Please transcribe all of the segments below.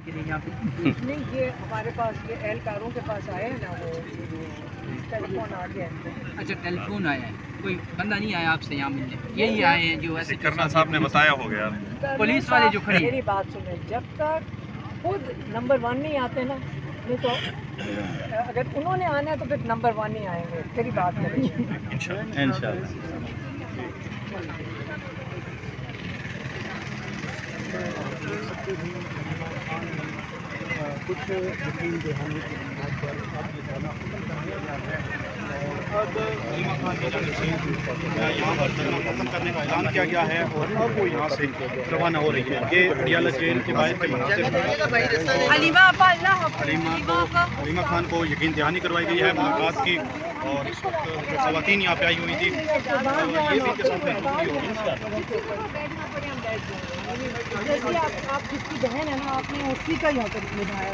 نہیں یہ ہمارے پاس یہ اہلکاروں کے پاس آئے ہیں نا وہ ٹیلی فون آ گیا ہے. اچھا ٹیلی فون آیا ہے, کوئی بندہ نہیں آیا آپ سے یہاں ملنے, یہی آئے ہیں جو ایسے کرنا صاحب نے بتایا ہو گیا. پولیس والے جو کھڑے ہیں. میری بات سنیں, جب تک خود نمبر 1 نہیں آتے نا, نہیں تو اگر انہوں نے آنا ہے تو پھر نمبر 1 نہیں آئیں گے. میری بات کریں انشاءاللہ. کچھ یقین دہانی کی بنیاد پر آپ یہ دھرنا ختم کرنے کا ہے اور اب علیمہ خان کی جانب سے یہاں پر دھرنا ختم کرنے کا اعلان کیا گیا ہے اور اب وہ یہاں سے روانہ ہو رہی ہے. یہ اڈیالہ جیل کے باہر کے مناظر علیمہ خان کو یقین دہانی کروائی گئی ہے ملاقات کی, اور اس وقت جو خواتین یہاں پہ آئی ہوئی تھی یہ بھی کے ساتھ جیسے آپ جس کی بہن ہے نا, آپ نے اسی کا یہاں پر نبھایا.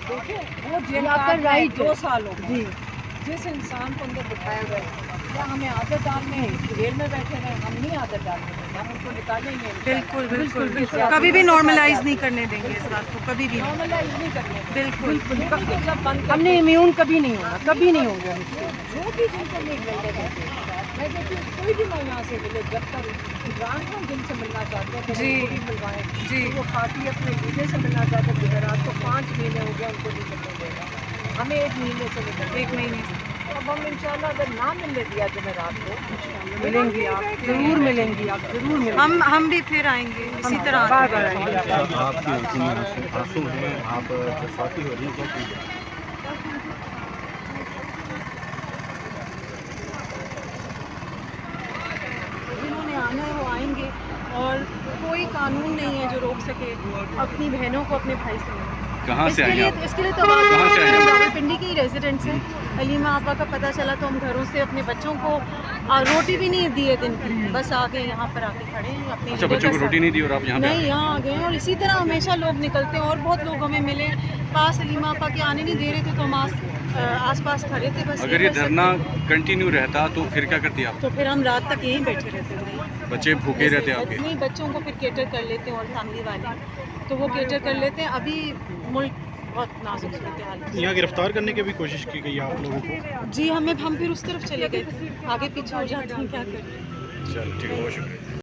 دیکھیں وہ جیل کا رائٹ 2 سال ہو گئے. جس انسان کو اندر بٹھایا گیا کیا ہمیں عادت ڈالنے ہیں جیل میں بیٹھے رہے, ہم نہیں عادت ڈالنے دیں, ہم ان کو نکالیں گے. بالکل بالکل بالکل, کبھی بھی نارملائز نہیں کرنے دیں گے اس بات کو, کبھی بھی نارملائز نہیں کرنے. بالکل جب بند ہم نے امیون کبھی نہیں ہونا, کبھی نہیں ہوں گے. جو بھی جن کو نہیں ملتے رہتے, میں کہتی ہوں کوئی بھی میں یہاں سے ملے, جب تک عمران خان جن سے ملنا چاہتے ہیں جی. وہ بھی ملوائیں. جی. وہ خاطی اپنے بیٹے سے ملنا چاہتے ہیں, گجرات کو 5 مہینے ہو گیا ان کو نہیں ملنے دے گا, ہمیں 1 مہینے سے ملنے. 1 مہینے اب ہم انشاءاللہ اگر نہ ملنے دیا جمعرات کو ملیں گی, آپ ضرور ملیں گی, آپ ضرور ملیں گی. ہم بھی پھر آئیں گے اسی طرح. آپ کی آنسو ہیں, آپ جذباتی ہو رہی ہیں, کیا چیز ہے؟ جنہوں نے آنا ہے وہ آئیں گے, اور کوئی قانون نہیں ہے جو روک سکے اپنی بہنوں کو اپنے بھائی سے ملنے. کہاں سے آئے اس کے لیے تو راولپنڈی کے ہی ریزیڈنٹس ہیں. علیمہ آپا کا پتہ چلا تو ہم گھروں سے اپنے بچوں کو روٹی بھی نہیں دیے دن کی, بس آ گئے یہاں پر آ کے کھڑے ہیں اپنے. اچھا, بچوں کو روٹی نہیں دی اور آپ یہاں نہیں, یہاں آ گئے ہیں. اور اسی طرح ہمیشہ لوگ نکلتے ہیں, اور بہت لوگ ہمیں ملے پاس, علیمہ آپا کے آنے نہیں دے رہے تھے تو ہم آس پاس کھڑے تھے. بس اگر یہ دھرنا کنٹینیو رہتا تو پھر کیا کرتی آپ؟ تو پھر ہم رات تک یہیں بیٹھے رہتے تھے. بچے بھوکے رہتے آپ کے؟ نہیں, بچوں کو پھر کیٹر کر لیتے ہیں, اور فیملی والے تو وہ کیٹر کر لیتے ہیں. ابھی ملک بہت نازک صورتحال ہے. یہاں گرفتار کرنے کی بھی کوشش کی گئی آپ لوگوں کو؟ جی, ہم پھر اس طرف چلے گئے, آگے پیچھے ہو جاتے ہیں, کیا کریں. چل ٹھیک ہے, بہت شکریہ.